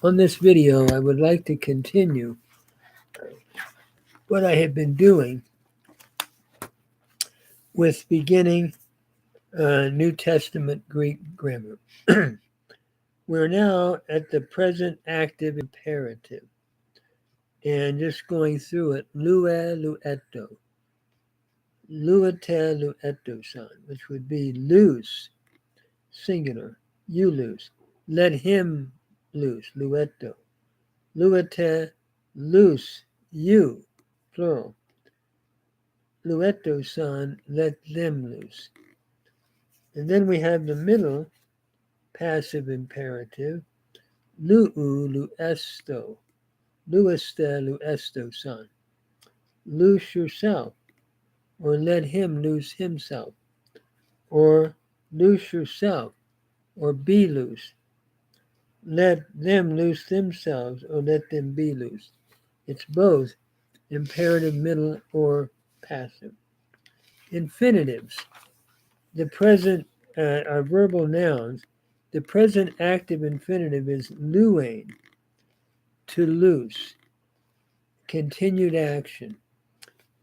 On this video, I would like to continue what I have been doing with beginning New Testament Greek grammar. We're now at the present active imperative and just going through it. Lue lueto, luete lueto san, which would be loose, singular, you loose. Let him loose, lueto. Luete, loose, you, plural. Lueto san, let them loose. And then we have the middle passive imperative, luu luesto, lueste luesto san. Loose yourself, or let him loose himself, or loose yourself, or be loose. Let them loose themselves, or let them be loose. It's both imperative middle or passive. Infinitives. The present are verbal nouns. The present active infinitive is luein, to loose, continued action.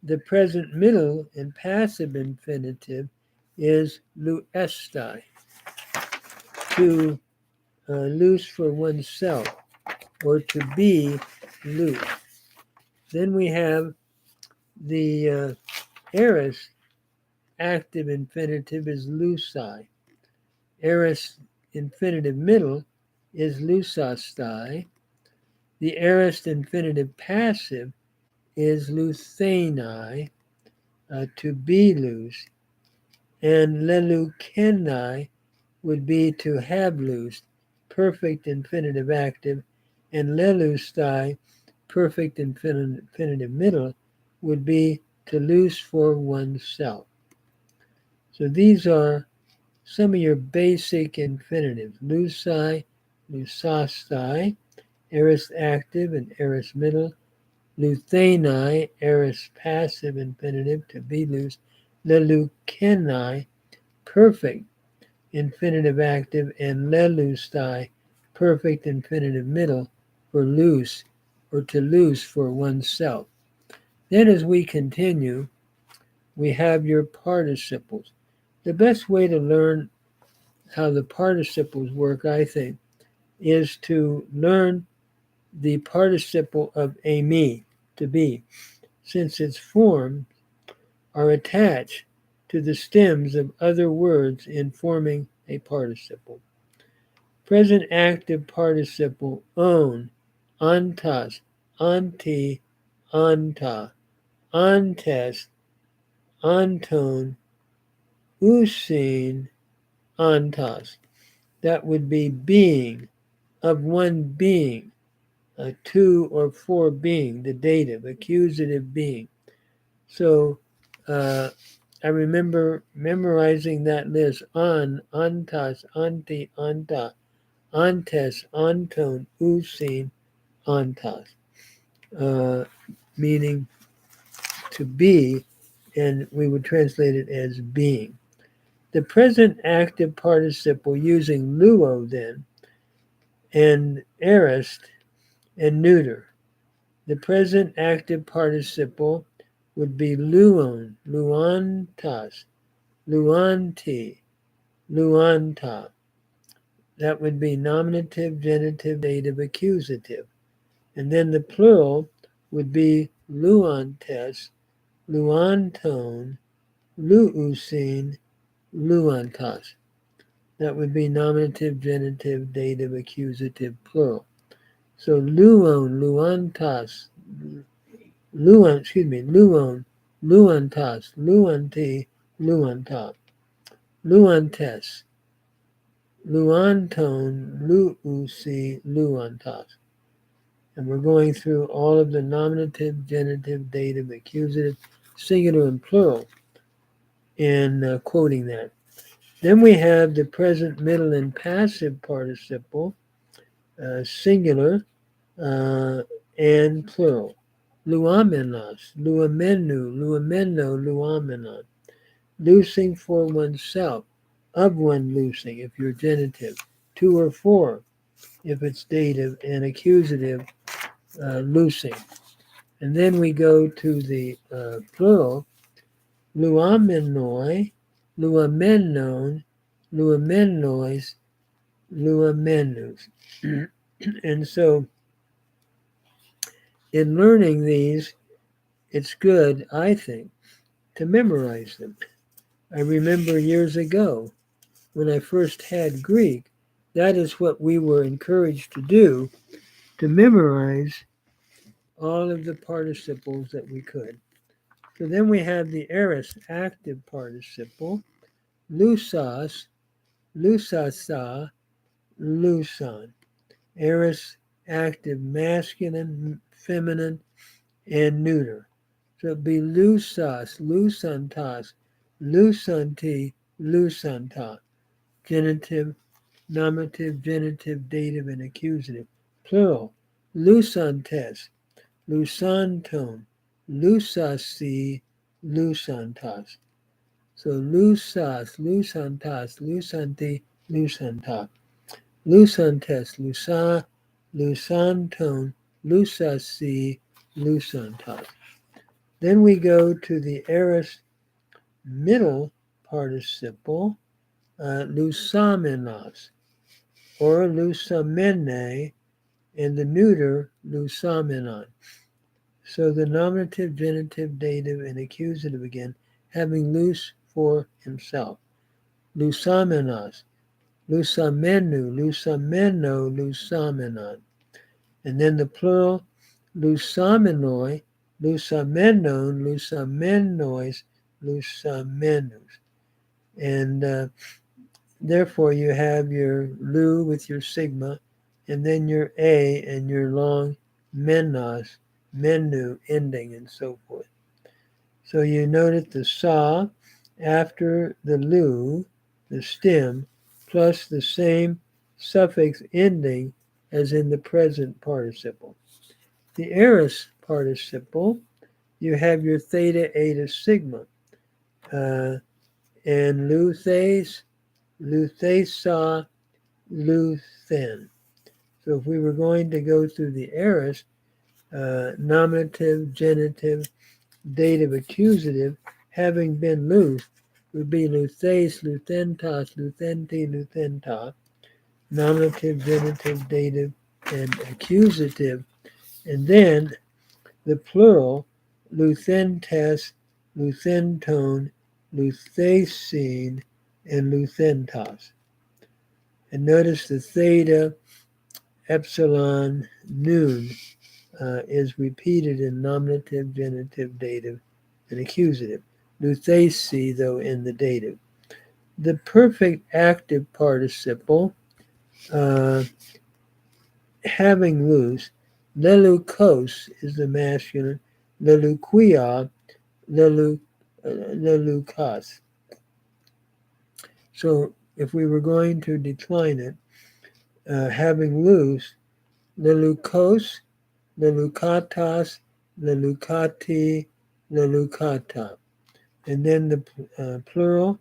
The present middle and passive infinitive is luestai, to loose for oneself, or to be loose. Then we have the aorist active infinitive is loosai. Aorist infinitive middle is lousastai. The aorist infinitive passive is luthenai, to be loose. And lelukenai would be to have loosed, perfect infinitive active. And lelustai, perfect infinitive middle, would be to loose for oneself. So these are some of your basic infinitives. Lousai, lousastai, aorist active and aorist middle. Luthenai, aorist passive infinitive, to be loose. Lelukenai, perfect infinitive active. And lelustai, perfect infinitive middle, for loose, or to loose for oneself. Then as we continue, we have your participles. The best way to learn how the participles work, I think, is to learn the participle of ami, to be, since its forms are attached to the stems of other words in forming a participle. Present active participle on, antas, anti, anta, antes, anton, usin, antas. That would be being, of one being, two or four being, the dative, accusative being. So I remember memorizing that list: on, antas, anti, anta, antes, anton, usin, antas, meaning to be, and we would translate it as being. The present active participle using luo then, and aorist and neuter. The present active participle would be luon, luantas, luanti, luanta. That would be nominative, genitive, dative, accusative. And then the plural would be luantes, luanton, luusin, luantas. That would be nominative, genitive, dative, accusative, plural. So luon, luantas, luon, luantas, luanti, luanta, luantes, luanton, luusi, luantas. And we're going through all of the nominative, genitive, dative, accusative, singular, and plural in quoting that. Then we have the present, middle, and passive participle, singular and plural. Luamenas, luamenu, luameno, luamenon. Loosing for oneself, of one loosing, if you're genitive. Two or four, if it's dative, and accusative, loosing. And then we go to the plural, luamenoi, luamennon, luamennois, luamenus. And so in learning these, it's good, I think, to memorize them. I remember years ago when I first had Greek, that is what we were encouraged to do, to memorize all of the participles that we could. So then we have the aorist active participle, lusas, lusasa, lusan. Aorist active masculine, feminine, and neuter. So it'd be lusas, lusantas, lusanti, lusanta. Genitive, nominative, genitive, dative, and accusative. Plural, lusantes, lusanton, lusasi, lusantas. So lusas, lusantas, lusanti, lusanta. Lusantes, lusa, lusanton, lusasi, lusantas. Then we go to the aorist middle participle, lusamenos, or lusamene, and the neuter, lusamenon. So the nominative, genitive, dative, and accusative again, having lus for himself. Lusamenos, lusamenu, lusameno, lusamenon. And then the plural, lusamenoi, lusamenon, lusamenois, lusamenus. And therefore you have your lu with your sigma, and then your a and your long menos, menu ending, and so forth. So you note the sa after the lu, the stem, plus the same suffix ending as in the present participle. The aorist participle, you have your theta, eta, sigma, and luthes, luthesa, luthen. So if we were going to go through the aorist, nominative, genitive, dative, accusative, having been loose, would be luthes, luthentas, luthenti, luthenta, nominative, genitive, dative, and accusative. And then the plural, luthentes, luthenton, luthesine, and luthentas. And notice the theta, epsilon, nun is repeated in nominative, genitive, dative, and accusative. Luthesi, though, in the dative. The perfect active participle, having loose, lelukos is the masculine, leluquia, lelukas. So if we were going to decline it, having loose, lelukos, lelukatas, lelukati, lelukata. And then the plural,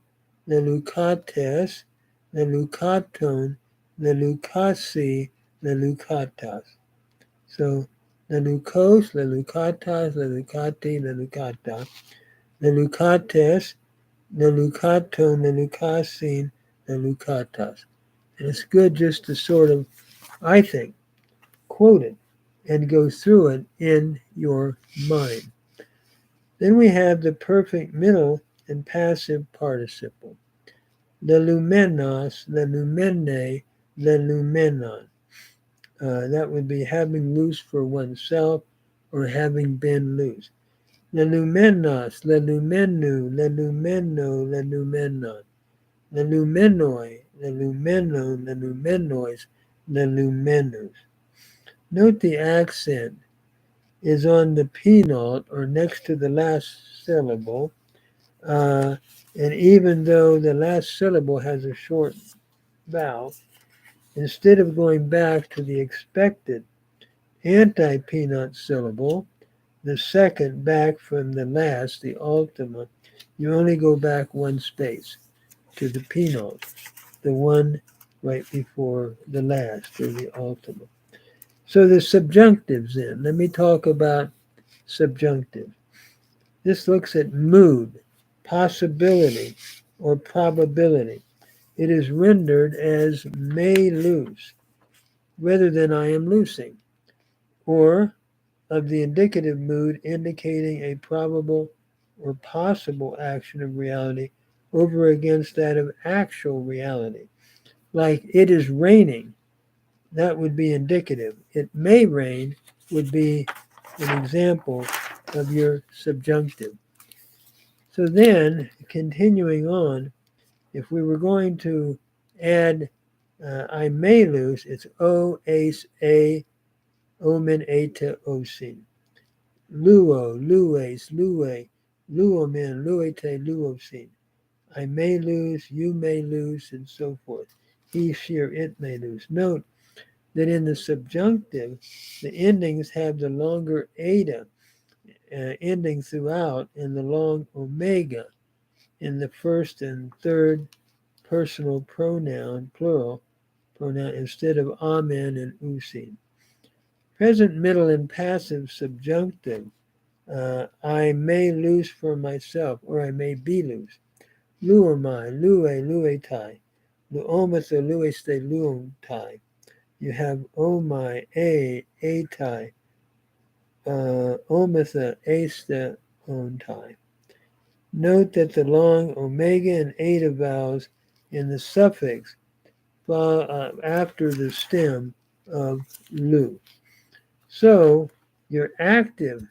lelukates, lelukaton, lelukasi, lelukatas. So lelukos, lelukatas, lelukati, lelukata, lelukates, lelukaton, lelukasin, lelukatas. And it's good just to sort of, I think, quote it and go through it in your mind. Then we have the perfect middle and passive participle. Lelumenos, lelumene, lelumenon. That would be having loose for oneself or having been loose. Lelumenos, lelumenu, lelumeno, lelumenon. Lelumenoi, lelumenon, lelumenois, lelumenus. Note the accent is on the penult or next to the last syllable. And even though the last syllable has a short vowel, instead of going back to the expected anti-penult syllable, the second back from the last, the ultima, you only go back one space to the penult, the one right before the last or the ultimate. So the subjunctives then. Let me talk about subjunctive. This looks at mood, possibility, or probability. It is rendered as may lose rather than I am loosing, or of the indicative mood indicating a probable or possible action of reality over against that of actual reality. Like it is raining, that would be indicative. It may rain would be an example of your subjunctive. So then, continuing on, if we were going to add I may lose, it's O, ace, A, omen, eta, osin. Luo, lues, lue, luomen, luete, luosin. I may lose, you may lose, and so forth. He, she, or it may lose. Note that in the subjunctive, the endings have the longer eta ending throughout and the long omega in the first and third personal pronoun, plural pronoun, instead of amen and usin. Present, middle, and passive subjunctive. I may lose for myself, or I may be loose. Luomai, lue, luetai. Luomatha, lueste, luomtai. You have omai, atai. Omatha, este, ontai. Note that the long omega and eta vowels in the suffix after the stem of lu. So your active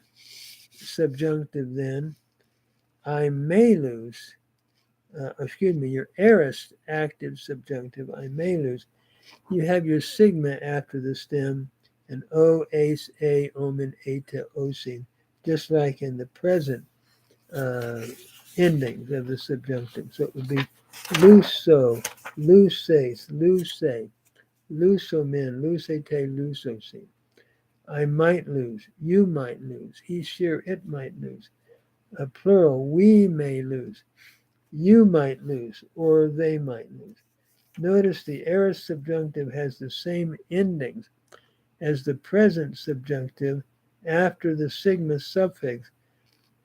subjunctive then, I may lose, your aorist active subjunctive, I may lose, you have your sigma after the stem and o, ace, a, omen, eta, osin, just like in the present endings of the subjunctive. So it would be luso, luces, luce, lusomen, lucete, lusosin. I might lose, you might lose, he, she, or it might lose. A plural, we may lose, you might lose, or they might lose. Notice the aorist subjunctive has the same endings as the present subjunctive after the sigma suffix,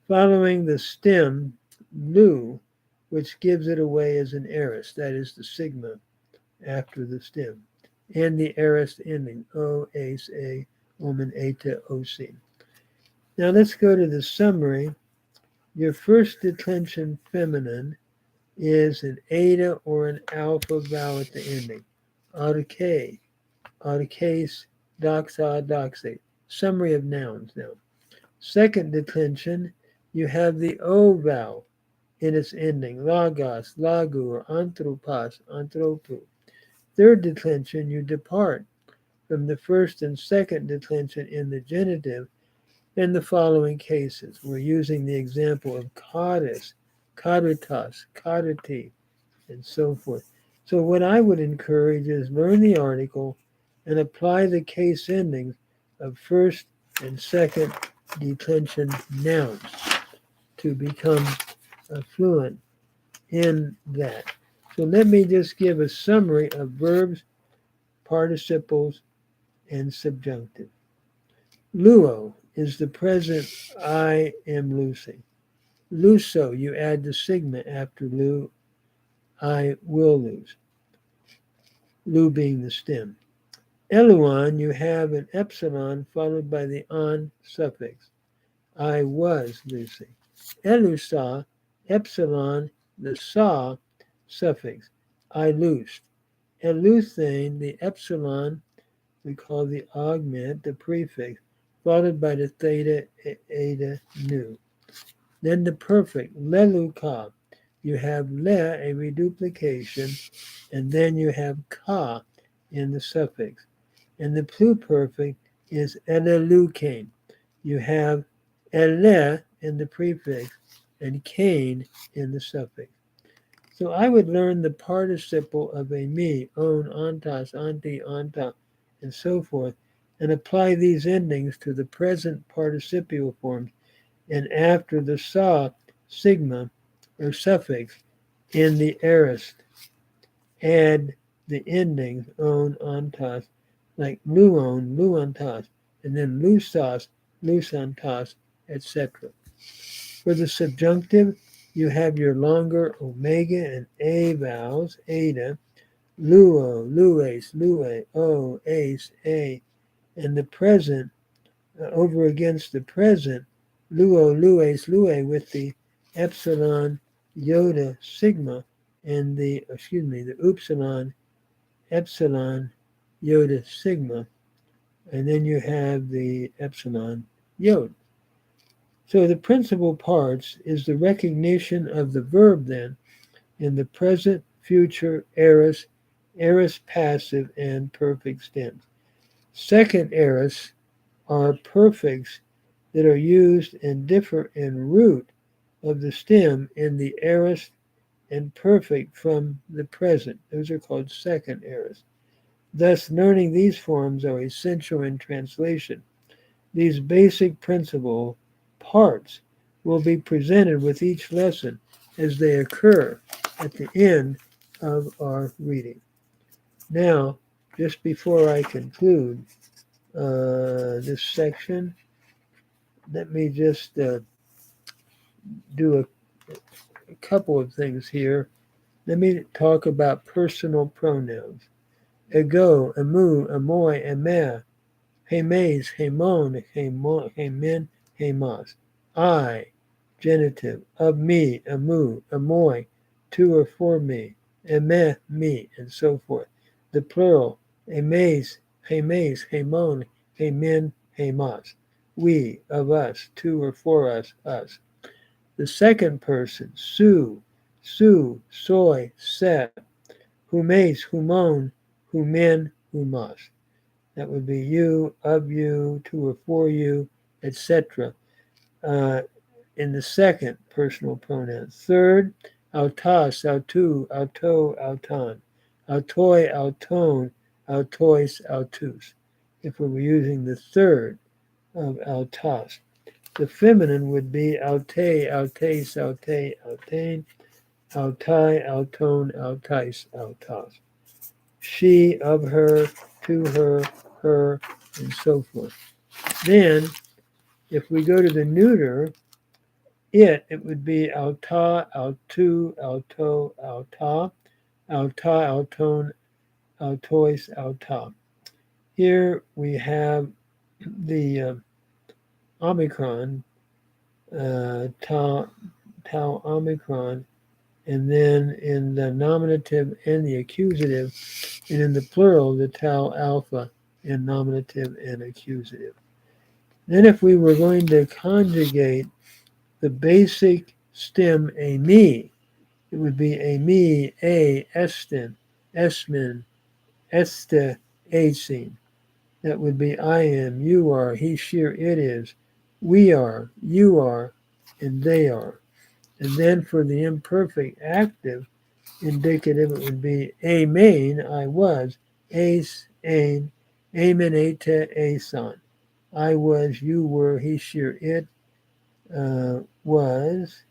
following the stem lu, which gives it away as an aorist, that is the sigma after the stem, and the aorist ending, o, ace, a, omen, eta, osin. Now let's go to the summary. Your first declension feminine is an eta or an alpha vowel at the ending. Autoke, autocase, doxa, doxate. Summary of nouns now. Second declension, you have the O vowel in its ending. Logos, lagu, or anthropos, anthropu. Third declension, you depart from the first and second declension in the genitive in the following cases. We're using the example of cautis, caritas, cariti, and so forth. So what I would encourage is learn the article and apply the case endings of first and second declension nouns to become fluent in that. So let me just give a summary of verbs, participles, and subjunctive. Luo is the present I am loosing. Luso, you add the sigma after lu, I will lose. Lu being the stem. Eluon, you have an epsilon followed by the on suffix. I was loosing. Elusa, epsilon, the sa suffix. I loosed. Eluthane, the epsilon, we call the augment, the prefix, followed by the theta, eta, nu. Then the perfect, leluka. You have le, a reduplication, and then you have ka in the suffix. And the pluperfect is elelukane. You have ele in the prefix and kane in the suffix. So I would learn the participle of a me, on, ontas, anti, anta, and so forth, and apply these endings to the present participial forms and after the sa, sigma, or suffix in the aorist. Add the endings on, ontas, like luon, luontas, and then lusas, lusantas, etc. For the subjunctive, you have your longer omega and a vowels, ada, luo, lues, lue, o, ace, a, and the present over against the present, luo, lues, lue with the epsilon, iota, sigma, and the upsilon, epsilon, iota, sigma, and then you have the epsilon, iota. So the principal parts is the recognition of the verb then in the present, future, aorist, aorist passive, and perfect stems. Second aorists are perfects that are used and differ in root of the stem in the aorist and perfect from the present. Those are called second aorists. Thus, learning these forms are essential in translation. These basic principal parts will be presented with each lesson as they occur at the end of our reading. Now, just before I conclude this section, let me just do a couple of things here. Let me talk about personal pronouns. Ego, emu, amoy, emeh, hemes, hemon, hemin, hemas. I, genitive, of me, amu, amoy, to or for me, emeh, me, and so forth. The plural, emes, hemes, hemon, hemin, hemas. We, of us, to or for us, us. The second person, su, soy, set, humes, humon, humin, humas. That would be you, of you, to or for you, etc. In the second personal pronoun. Third, autas, autu, auto, auton, autoi, auton, autois, autus. If we were using the third of autas. The feminine would be aute, autes, aute, autain, autai, auton, autais, autas. She, of her, to her, her, and so forth. Then, if we go to the neuter, it would be auta, autu, auto, auta, auta, auton, autois, auta. Here we have the omicron, tau omicron, and then in the nominative and the accusative, and in the plural, the tau alpha in nominative and accusative. Then if we were going to conjugate the basic stem a me, it would be a me, a, estin, esmin, este, acin. That would be I am, you are, he, she, it is, we are, you are, and they are. And then for the imperfect active indicative, it would be amain, I was, ace, ain, amen, ate, ason. I was, you were, he, she, it was,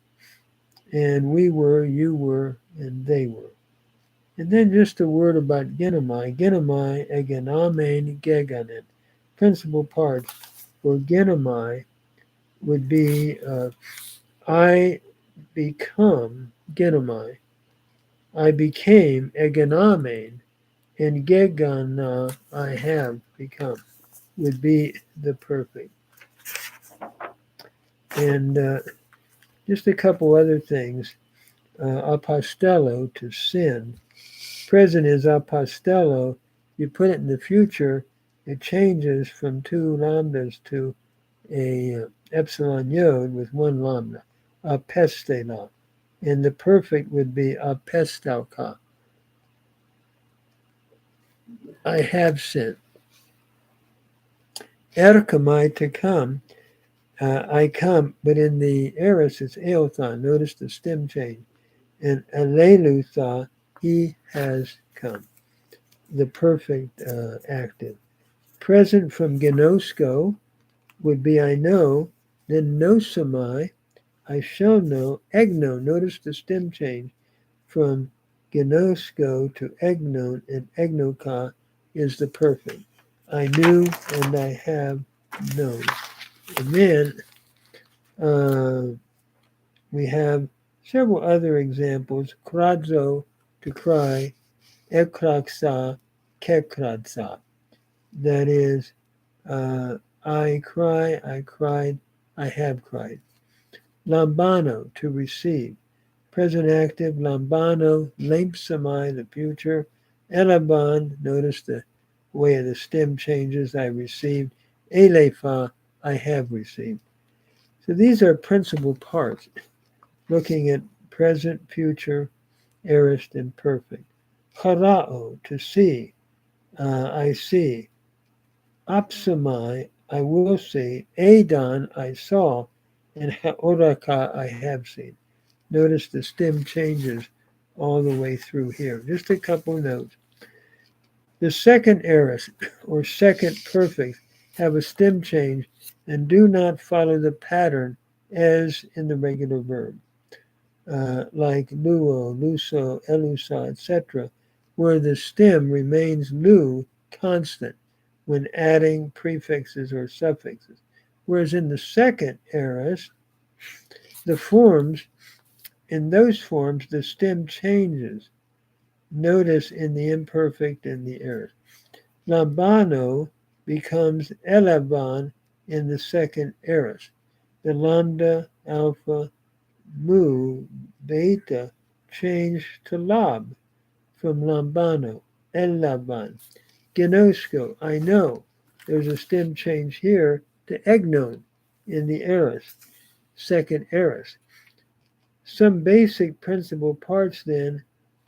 and we were, you were, and they were. And then just a word about genomai. Genomai, egenamen, geganen. Principal parts for genomai would be I become, genomai. I became, egenamen, and gegana, I have become, would be the perfect. And just a couple other things. Apostello, to send. Present is apostello. You put it in the future, it changes from two lambdas to a epsilon yod with one lambda. Apestela. And the perfect would be apestalka. I have sent. Erkamai, to come. I come, but in the aorist it's eothon. Notice the stem change. And alelutha, he has come. The perfect active. Present from genosko would be I know. Then nosamai, I shall know. Egno, notice the stem change from Gnosko to egnon, and egnoka is the perfect. I knew and I have known. And then we have several other examples. Kradzo to cry, ekraksa, kekradsa. That is, I cry, I cried, I have cried. Lambano to receive. Present active, lambano, lempsamai, the future. Elaban, notice the way the stem changes, I received. Elefa, I have received. So these are principal parts, looking at present, future, aorist, and perfect. Harao, to see, I see. Apsamai, I will see. Adon, I saw. And Haoraka, I have seen. Notice the stem changes all the way through here. Just a couple notes. The second aorist or second perfect have a stem change and do not follow the pattern as in the regular verb, like luo, luso, elusa, etc., where the stem remains lu constant when adding prefixes or suffixes. Whereas in the second aorist, the forms, in those forms, the stem changes. Notice in the imperfect and the aorist. Lambano becomes elaban in the second aorist. The lambda, alpha, mu, beta change to lab from lambano, elaban. Gnosko, I know. There's a stem change here to egnon in the aorist, second aorist. Some basic principal parts then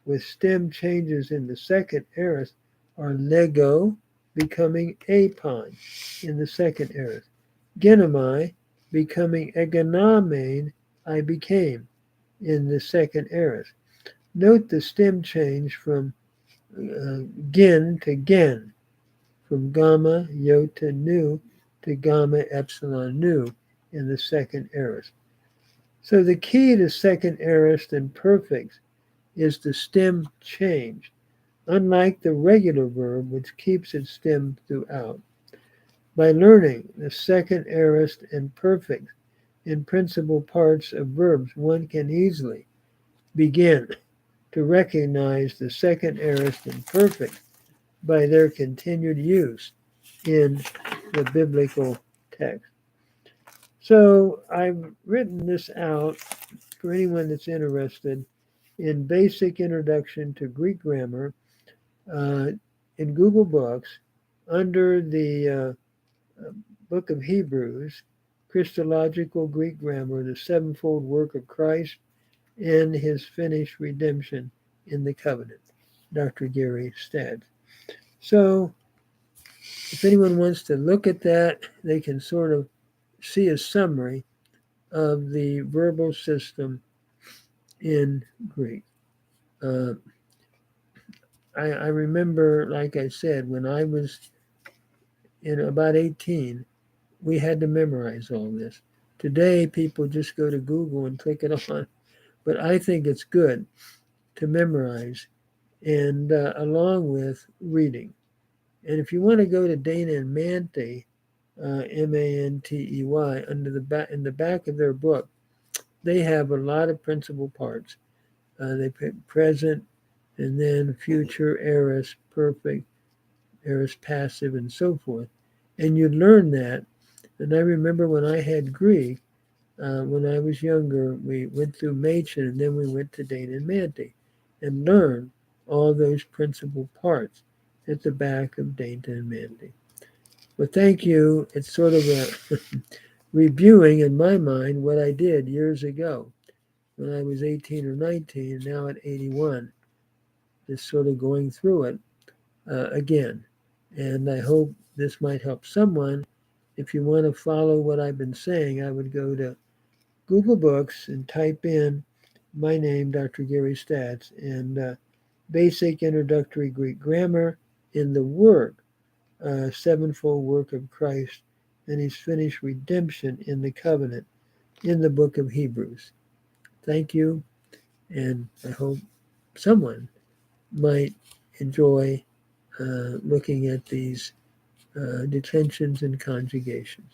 with stem changes in the second aorist are lego, becoming apon in the second aorist. Genomai, becoming egonomane, I became in the second aorist. Note the stem change from gen to gen, from gamma iota nu to gamma epsilon nu in the second aorist. So the key to second aorist and perfects is the stem change, unlike the regular verb, which keeps its stem throughout. By learning the second aorist and perfect in principal parts of verbs, one can easily begin to recognize the second aorist and perfect by their continued use in the biblical text. So I've written this out for anyone that's interested in Basic Introduction to Greek Grammar in Google Books under the Book of Hebrews, Christological Greek Grammar, the sevenfold work of Christ, and his finished redemption in the covenant, Dr. Gary Stadz. So if anyone wants to look at that, they can sort of see a summary of the verbal system in Greek. I remember, like I said, when I was in about 18, we had to memorize all this. Today, people just go to Google and click it on. But I think it's good to memorize and along with reading. And if you want to go to Dana and Mantey, Mantey, under the back in the back of their book, they have a lot of principal parts. They put present and then future, aorist, perfect, aorist passive, and so forth. And you learn that. And I remember when I had Greek, when I was younger, we went through Machen and then we went to Dana and Mantey and learned all those principal parts at the back of Dana and Mantey. Well, thank you. It's sort of a reviewing in my mind what I did years ago when I was 18 or 19, and now at 81, just sort of going through it again. And I hope this might help someone. If you want to follow what I've been saying, I would go to Google Books and type in my name, Dr. Gary Stadz, and Basic Introductory Greek Grammar in the work, sevenfold work of Christ and his finished redemption in the covenant in the book of Hebrews. Thank you, and I hope someone might enjoy looking at these detentions and conjugations.